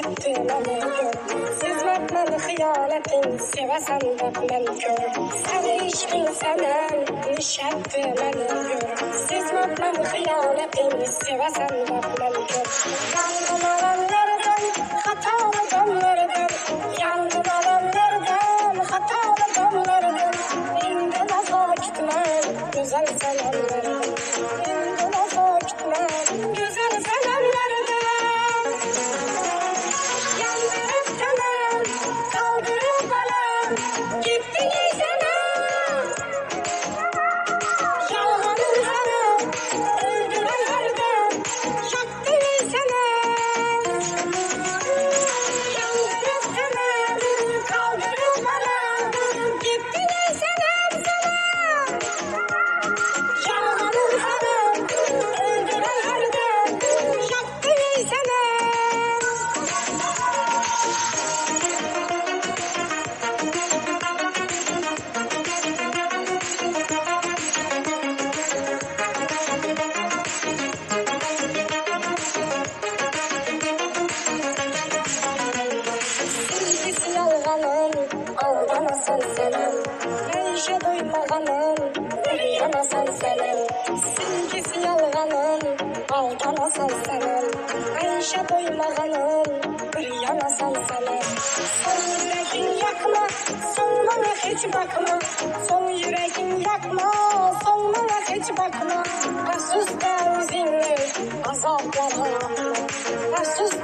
nişattı məni gör. Sizmətmən xiyanətin, sevəsən də mən kör. Səni işqin sənəm, nişattı məni gör. Sizmətmən xiyanətin, sevəsən də mən kör. Yandım alanlardan, hatalı damlardan. Yandım alanlardan, hatalı damlardan. İndi nafa gitməm, güzel selamlardan. İndi nafa gitməm, güzel selamlardan. Yandırıp tamam, kaldırıp bana. Gittiniz anam. Yalvarın hanım, öldüren hardam. Yaktınız anam. Yandırıp tamam, kaldırıp bana. Gittiniz anam sana. Yalvarın hanım, öldüren hardam. Yaktınız anam. Sevgisi yalğanım, aldanasan sənin. Ayşə duymağanım, bir yanasan sənin. Sevgisi yalğanım, aldanasan sənin. Ayşə duymağanım, bir yanasan sənin. Son yüreğin yakma, sonuna hiç bakma. Son yüreğin yakma, sonuna hiç bakma. Afsus da üzünlü, azaplara atma. Afsus